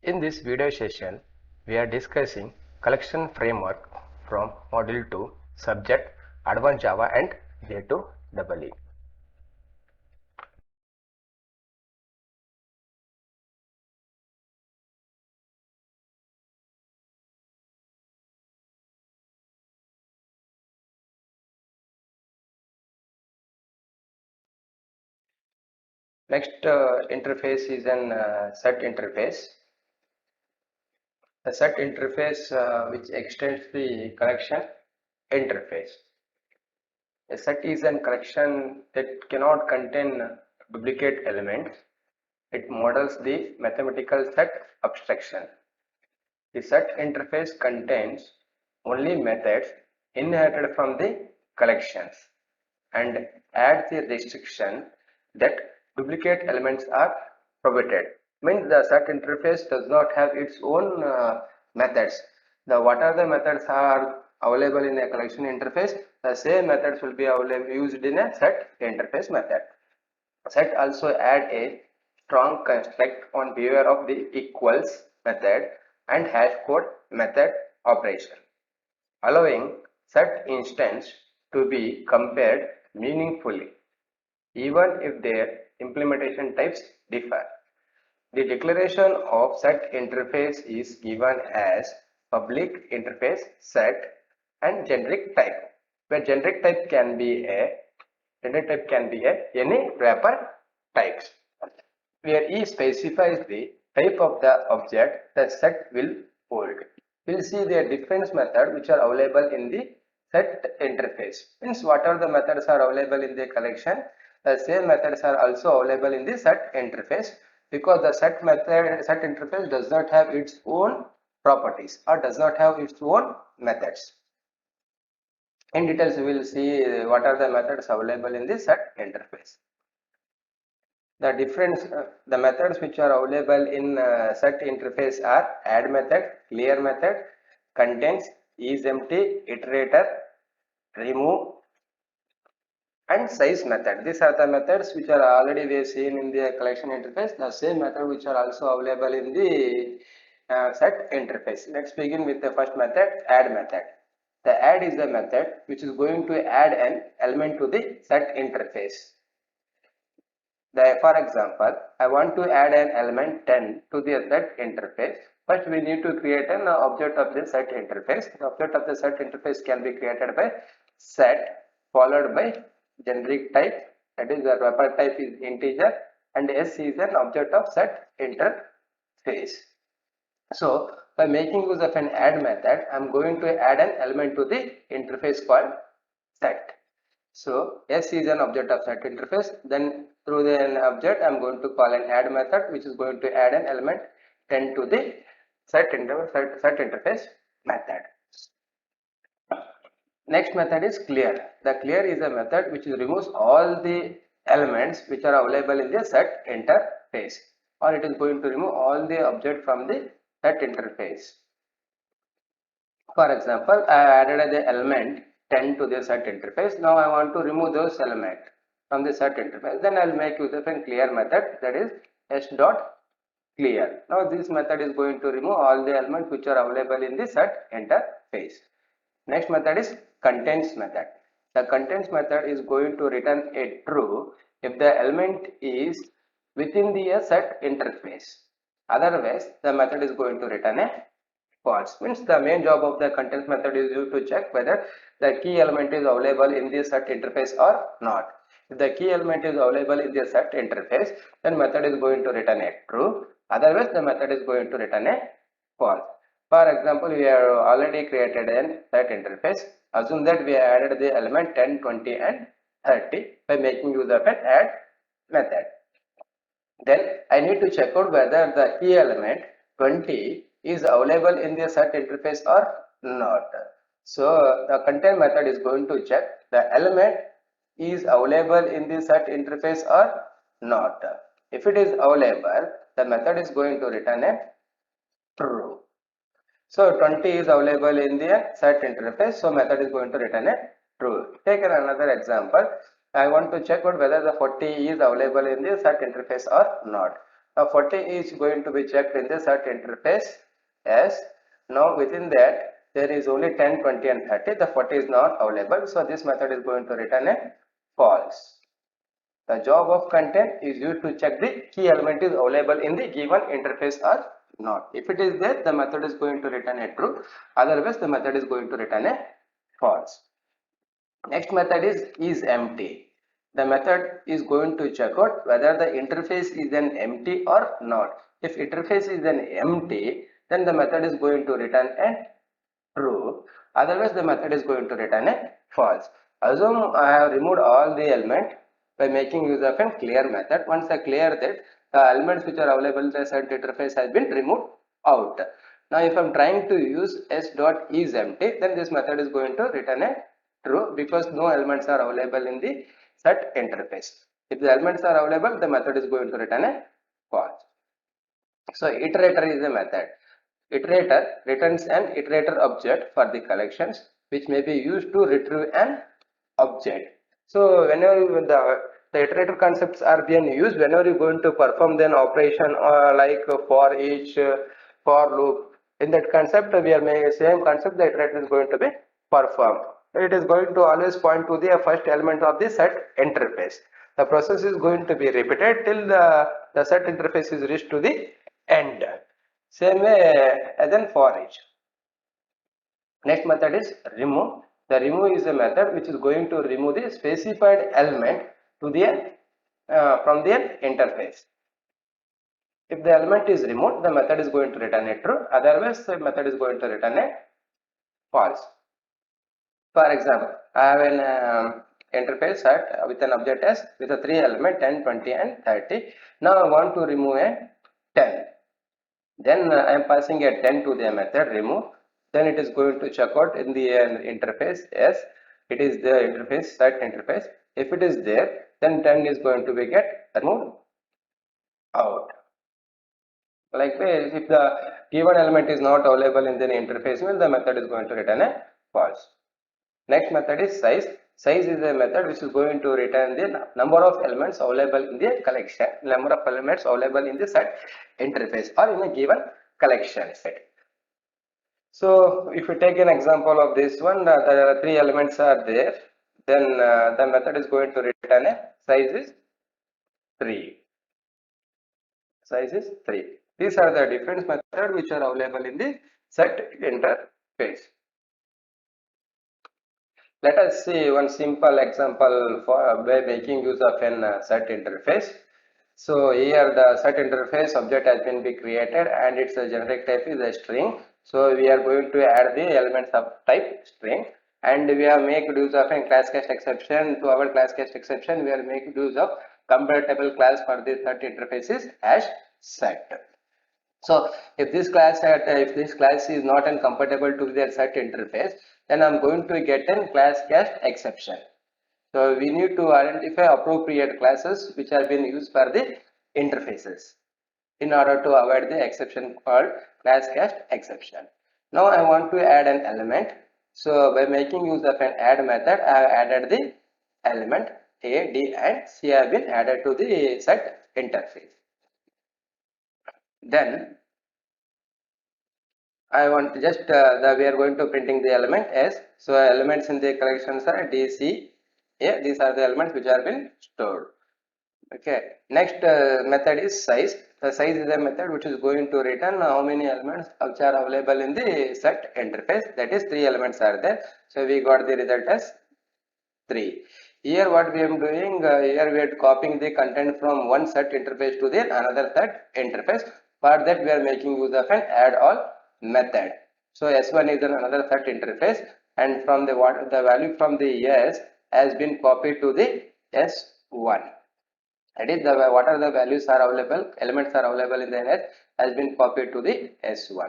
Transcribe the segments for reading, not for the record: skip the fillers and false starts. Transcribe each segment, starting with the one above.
In this video session, we are discussing collection framework from Module 2, Subject, Advanced Java and J2EE. Next interface is an set interface. The set interface which extends the collection interface. A set is a collection that cannot contain duplicate elements. It models the mathematical set abstraction. The set interface contains only methods inherited from the collections and adds the restriction that duplicate elements are prohibited. Means the set interface does not have its own methods. What are the methods are available in a collection interface? The same methods will be used in a set interface method. Set also add a strong construct on behavior of the equals method and hash code method operation, allowing set instance to be compared meaningfully even if their implementation types differ. The declaration of set interface is given as public interface set and generic type, where generic type can be any wrapper types, where E specifies the type of the object the set will hold. We'll see the difference method which are available in the set interface. Means what are the methods are available in the collection? The same methods are also available in the set interface, because the set interface does not have its own properties or does not have its own methods. In details, we will see what are the methods available in the set interface. The difference, the methods which are available in set interface are add method, clear method, contains, is empty, iterator, remove, and size method. These are the methods which are already we have seen in the collection interface. The same method which are also available in the set interface. Let's begin with the first method, add method. The add is the method which is going to add an element to the set interface. For example, I want to add an element 10 to the set interface. First, we need to create an object of the set interface. The object of the set interface can be created by set followed by generic type, that is the wrapper type is integer, and S is an object of set interface. So by making use of an add method, I am going to add an element to the interface called set. So S is an object of set interface. Then through the object, I am going to call an add method which is going to add an element 10 to the set interface method. Next method is clear. The clear is a method which removes all the elements which are available in the set interface, or it is going to remove all the object from the set interface. For example, I added the element 10 to the set interface. Now I want to remove those elements from the set interface. Then I will make use of a clear method, that is s dot clear. Now this method is going to remove all the elements which are available in the set interface. Next method is contains method. The contains method is going to return a true if the element is within the set interface. Otherwise, the method is going to return a false. Means the main job of the contains method is to check whether the key element is available in the set interface or not. If the key element is available in the set interface, then method is going to return a true. Otherwise, the method is going to return a false. For example, we have already created a set interface. Assume that we added the element 10, 20 and 30 by making use of an add method. Then I need to check out whether the key element 20 is available in the set interface or not. So the content method is going to check the element is available in the set interface or not. If it is available, the method is going to return a true. So 20 is available in the set interface, so method is going to return a true. Take another example. I want to check out whether the 40 is available in the set interface or not. Now 40 is going to be checked in the set interface. Yes. Now within that there is only 10, 20 and 30. The 40 is not available. So this method is going to return a false. The job of content is used to check the key element is available in the given interface or not. If it is there, the method is going to return a true. Otherwise, the method is going to return a false. Next method is empty. The method is going to check out whether the interface is an empty or not. If interface is an empty, then the method is going to return a true. Otherwise, the method is going to return a false. Assume I have removed all the elements by making use of a clear method. Once I clear that, the elements which are available in the set interface has been removed out. Now, if I am trying to use s.isEmpty, then this method is going to return a true because no elements are available in the set interface. If the elements are available, the method is going to return a false. So, iterator is a method. Iterator returns an iterator object for the collections which may be used to retrieve an object. So whenever the iterator concepts are being used, whenever you're going to perform an operation or like for each for loop, in that concept we are making the same concept, the iterator is going to be performed. It is going to always point to the first element of the set interface. The process is going to be repeated till the set interface is reached to the end. Same way as in for each. Next method is remove. The remove is a method which is going to remove the specified element to the from the interface. If the element is removed, the method is going to return a true. Otherwise, the method is going to return a false. For example, I have an interface set with an object S with a 3 element 10, 20 and 30. Now I want to remove a 10. Then I am passing a 10 to the method remove. Then it is going to check out in the interface. Yes, it is the interface, set interface. If it is there, then 10 is going to be get removed out. Likewise, if the given element is not available in the interface, well, the method is going to return a false. Next method is size. Size is a method which is going to return the number of elements available in the collection, number of elements available in the set interface or in a given collection set. So if you take an example of this one, the 3 elements are there, then the method is going to return a size is 3. Size is 3. These are the different methods which are available in the set interface. Let us see one simple example for by making use of an set interface. So here the set interface object has been created and its generic type is a string. So we are going to add the elements of type string, and we have made use of a class cast exception. To our class cast exception, we are making use of compatible class for the set interface is hash set. So if this class is not compatible to their set interface, then I'm going to get a class cast exception. So we need to identify appropriate classes which are being used for the interfaces in order to avoid the exception called class cast exception. Now I want to add an element. So by making use of an add method, I have added the element A, D and C have been added to the set interface. Then I want just we are going to printing the element S. So elements in the collections are D, C, A. These are the elements which are been stored. Okay. Next method is size. The size is a method which is going to return how many elements which are available in the set interface. That is 3 elements are there. So we got the result as 3. Here what we are doing, here we are copying the content from one set interface to the another set interface. For that we are making use of an add all method. So S1 is another set interface, and from the value from the S has been copied to the S1. That is what are the values are available, elements are available in the S has been copied to the S1.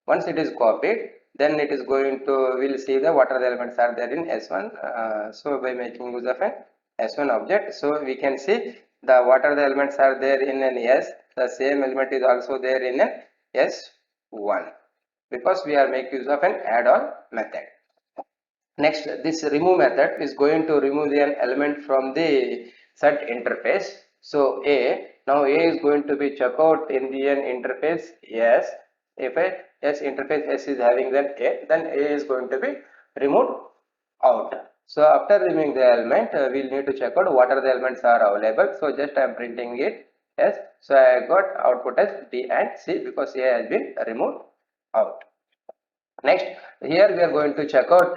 Once it is copied, then it is going to, we'll see the what are the elements are there in S1. So by making use of an S1 object, so we can see the what are the elements are there in an S, the same element is also there in an S1, because we are making use of an add-on method. Next, this remove method is going to remove an element from the set interface. So now A is going to be check out in the interface S. If a S interface S is having then A is going to be removed out. So after removing the element, we'll need to check out what are the elements are available. So just I am printing it S. So I got output as B and C because A has been removed out. Next, here we are going to check out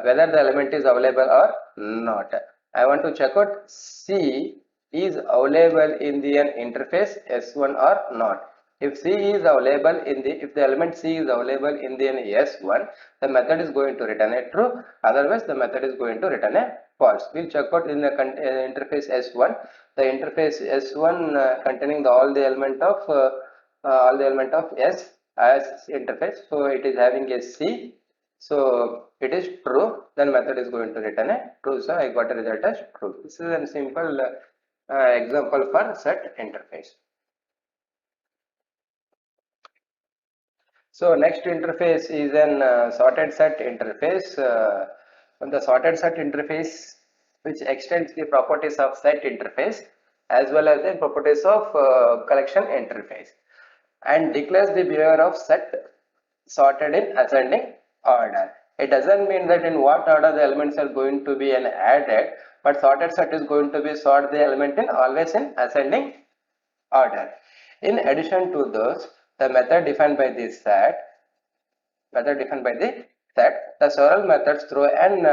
whether the element is available or not. I want to check out C is available in the interface S1 or not. If C is available in the, if the element C is available in the S1, the method is going to return a true. Otherwise, the method is going to return a false. We'll check out in the interface S1. The interface S1 containing all the element of S as interface, so it is having a C, so it is true, then method is going to return a true. So I got a result as true. This is a simple example for set interface. So next interface is an sorted set interface. The sorted set interface, which extends the properties of set interface as well as the properties of collection interface, and declares the behavior of set sorted in ascending order. It doesn't mean that in what order the elements are going to be added, but sorted set is going to be sort the element in always in ascending order. In addition to those, the method defined by this set, the several methods throw an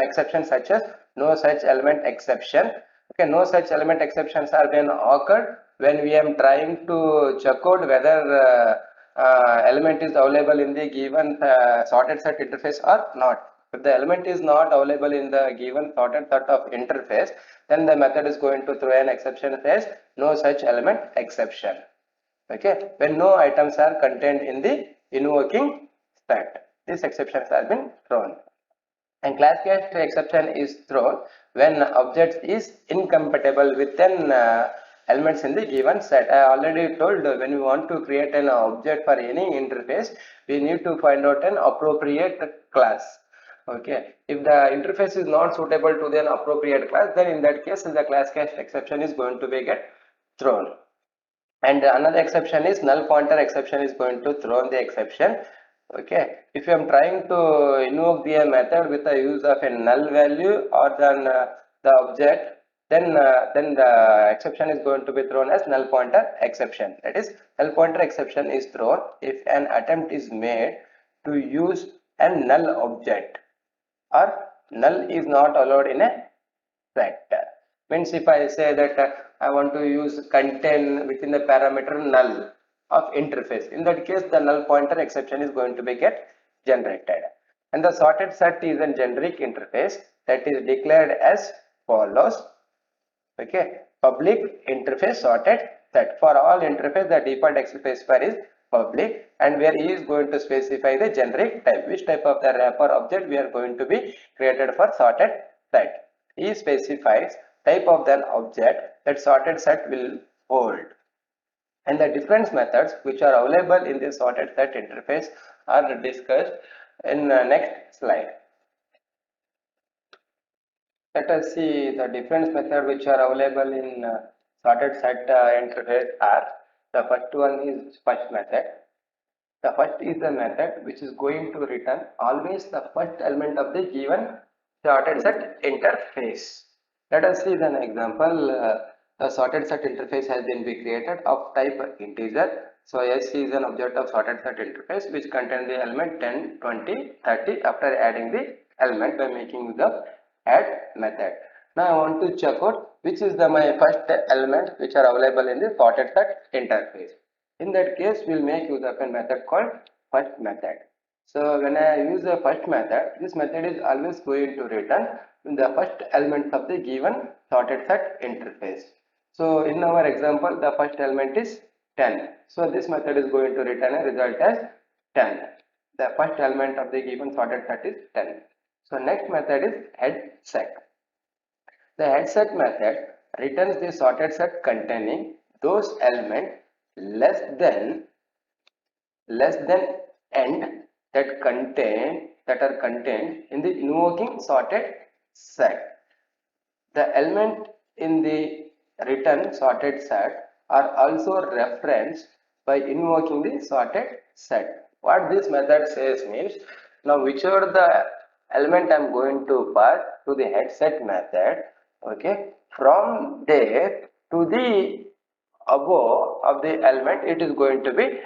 exception such as no such element exception. Okay, no such element exceptions are when occurred when we are trying to check out whether element is available in the given sorted set interface or not. If the element is not available in the given sorted set of interface, then the method is going to throw an exception as no such element exception. Okay, when no items are contained in the invoking set, these exceptions have been thrown. And class cache exception is thrown when object is incompatible with an elements in the given set. I already told when we want to create an object for any interface, we need to find out an appropriate class. Okay, if the interface is not suitable to the appropriate class, then in that case the class cache exception is going to be get thrown. And another exception is null pointer exception is going to throw the exception. Okay, if I am trying to invoke the method with the use of a null value or then the object, then the exception is going to be thrown as null pointer exception. That is, null pointer exception is thrown if an attempt is made to use a null object or null is not allowed in a set. Means if I say that I want to use contain within the parameter null of interface, in that case the null pointer exception is going to be get generated. And the sorted set is a generic interface that is declared as follows. Okay, public interface sorted set. For all interface, the default specifier is public, and where E is going to specify the generic type, which type of the wrapper object we are going to be created for sorted set. E specifies type of the object that sorted set will hold. And the different methods which are available in the sorted set interface are discussed in the next slide. Let us see the different methods which are available in sorted set interface are. The first one is first method. The first is the method which is going to return always the first element of the given sorted set interface. Let us see an example. The sorted set interface has been created of type integer. So S is an object of sorted set interface which contains the element 10, 20, 30 after adding the element by making the add method. Now I want to check out which is my first element which are available in the sorted set interface. In that case, we will make use of a method called first method. So when I use the first method, this method is always going to return the first elements of the given sorted set interface. So in our example, the first element is 10. So this method is going to return a result as 10. The first element of the given sorted set is 10. So next method is head set. The head set method returns the sorted set containing those elements less than end that are contained in the invoking sorted set. The element in the return sorted set are also referenced by invoking the sorted set. What this method says means, now whichever the element I am going to pass to the head set method, okay, from there to the above of the element, it is going to be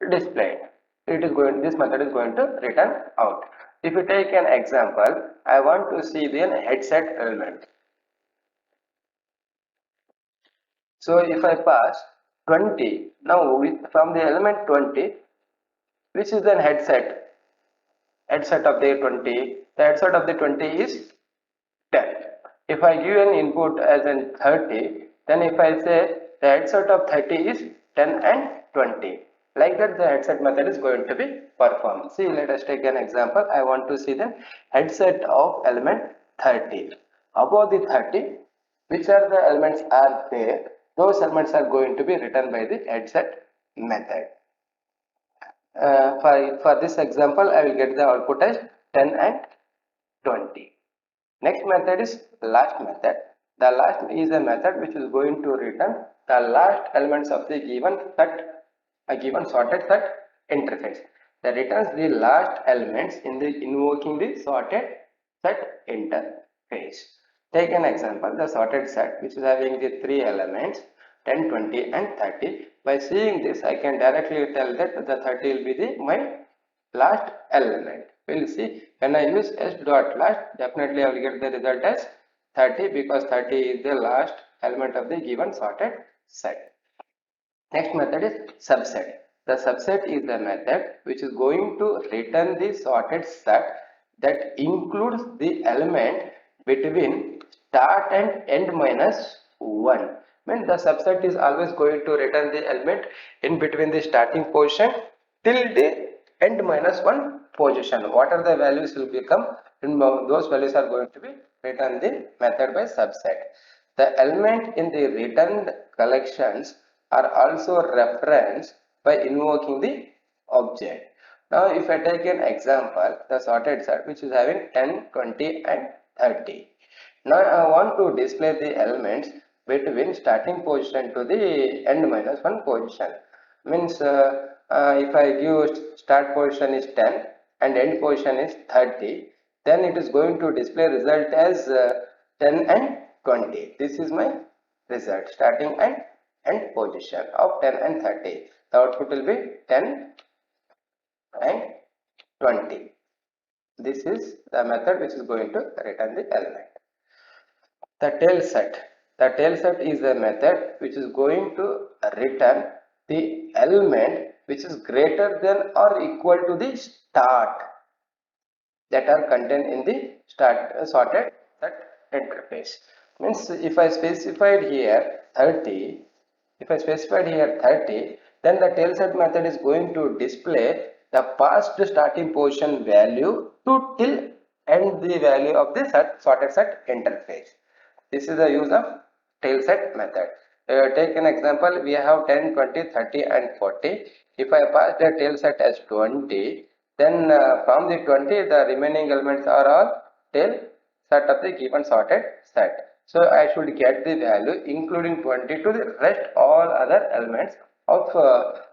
displayed. This method is going to return out. If you take an example, I want to see the head set element. So if I pass 20, now from the element 20, which is the headset of the 20, the headset of the 20 is 10. If I give an input as in 30, then if I say the headset of 30 is 10 and 20, like that the headset method is going to be performed. See, let us take an example. I want to see the headset of element 30. Above the 30, which are the elements are there, those elements are going to be written by the headset method. For this example, I will get the output as 10 and 20. Next method is last method. The last is a method which is going to return the last elements of the given set, a given sorted set interface. That returns the last elements in the invoking the sorted set interface. Take an example, the sorted set which is having the three elements 10, 20 and 30. By seeing this, I can directly tell that the 30 will be my last element. We'll see when I use s dot last, definitely I will get the result as 30 because 30 is the last element of the given sorted set. Next method is subset. The subset is the method which is going to return the sorted set that includes the element between start and end minus 1. Means the subset is always going to return the element in between the starting position till the end minus 1 position. What are the values will become, those values are going to be returned the method by subset. The element in the returned collections are also referenced by invoking the object. Now if I take an example, the sorted set which is having 10, 20 and 30. Now I want to display the elements between starting position to the end minus 1 position. Means if I give start position is 10 and end position is 30, then it is going to display result as 10 and 20. This is my result, starting and end position of 10 and 30. The output will be 10 and 20. This is the method which is going to return the element. The tail set. The tail set is a method which is going to return the element which is greater than or equal to the start that are contained in the sorted set interface. Means if I specified here 30, then the tail set method is going to display the past starting position value to till end the value of the sorted set interface. This is the use of tail set method. Take an example, we have 10, 20, 30 and 40. If I pass the tail set as 20, then from the 20 the remaining elements are all tail set of the given sorted set. So I should get the value including 20 to the rest all other elements of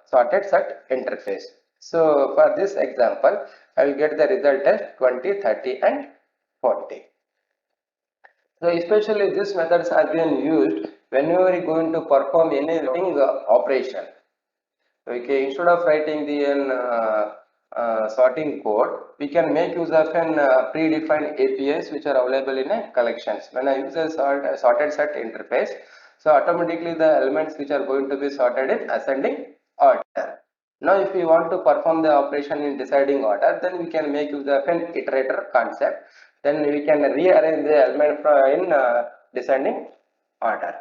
sorted set interface. So for this example, I will get the result as 20, 30 and 40. So especially these methods are being used whenever you are going to perform any operation. Okay, instead of writing the sorting code, we can make use of an predefined APIs which are available in a collections. When I use a sorted set interface, so automatically the elements which are going to be sorted in ascending order. Now if we want to perform the operation in descending order, then we can make use of an iterator concept. Then we can rearrange the element in descending order.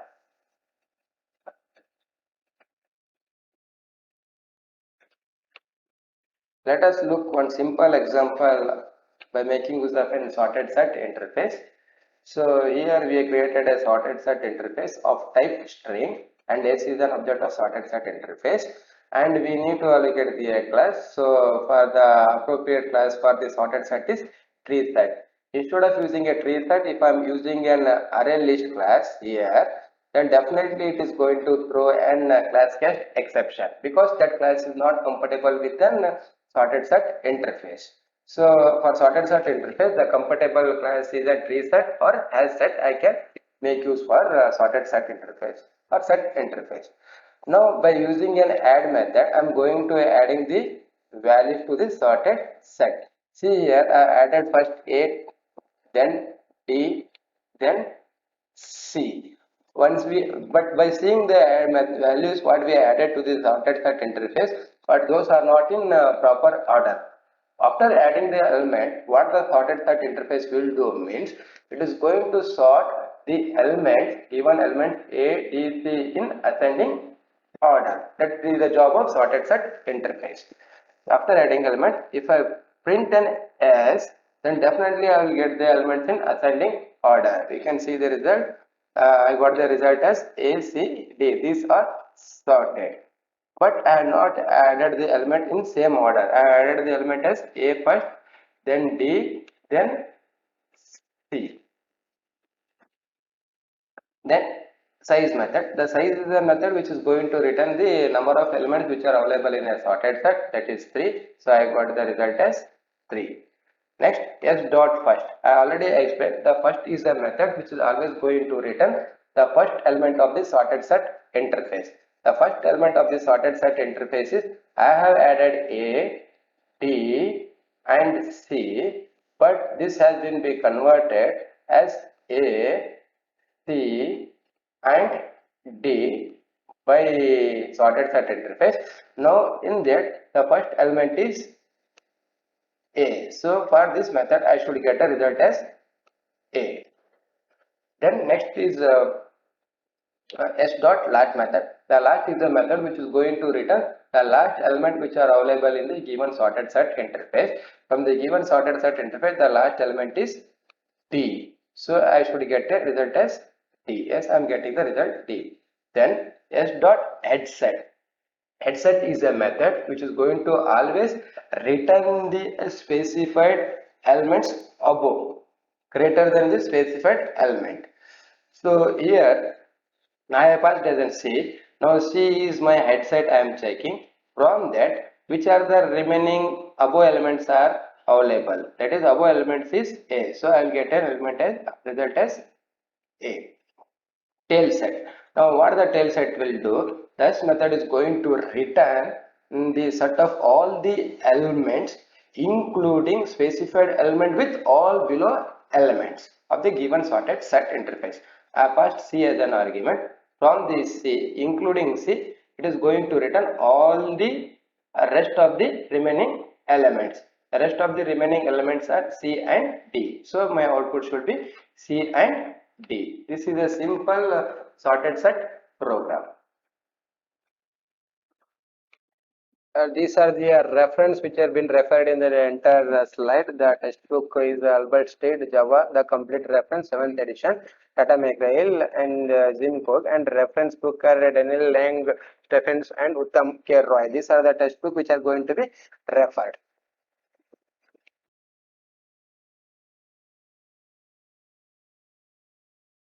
Let us look one simple example by making use of a sorted set interface. So here we have created a sorted set interface of type string, and S is an object of sorted set interface, and we need to allocate the A class. So for the appropriate class for the sorted set is tree set. Instead of using a tree set, if I am using an array list class here, then definitely it is going to throw an class cast exception, because that class is not compatible with an sorted set interface. So for sorted set interface, the compatible class is a tree set or as set I can make use for sorted set interface or set interface. Now by using an add method, I am going to adding the values to the sorted set. See here, I added first A, then D, then C. But by seeing the values what we added to the sorted set interface, but those are not in proper order. After adding the element, what the sorted set interface will do means it is going to sort the elements, given elements A, D, C in ascending order. That is the job of sorted set interface. After adding element, if I print an S, then definitely I will get the elements in ascending order. We can see the result. I got the result as A, C, D. These are sorted. But I have not added the element in same order. I added the element as A first, then D, then C. Then size method. The size is a method which is going to return the number of elements which are available in a sorted set, that is 3. So I got the result as 3. Next, s dot first. I already explained the first is a method which is always going to return the first element of the sorted set interface. The first element of the sorted set interface is I have added A, D and C, but this has been converted as A, C and D by sorted set interface. Now in that the first element is A. So for this method I should get a result as A. Then next is s dot last method. The last is the method which is going to return the last element which are available in the given sorted set interface. From the given sorted set interface, the last element is D. So I should get a result as D. Yes, I am getting the result D. Then s dot head set. Head set is a method which is going to always return the specified elements above greater than the specified element. So here NIAPAS doesn't see. Now C is my head set I am checking. From that, which are the remaining above elements are available. That is above elements is A. So I will get an element as result as A. Tail set. Now what the tail set will do? This method is going to return the set of all the elements including specified element with all below elements of the given sorted set interface. I passed C as an argument. From this C, including C, it is going to return all the rest of the remaining elements. The rest of the remaining elements are C and D. So my output should be C and D. This is a simple sorted set program. These are the reference which have been referred in the entire slide. The textbook is Albert State Java, the complete reference 7th edition, Tata McGrail and Jim Cook, and reference book are Daniel Lang, Stephens and Uttam K. Roy. These are the textbook which are going to be referred.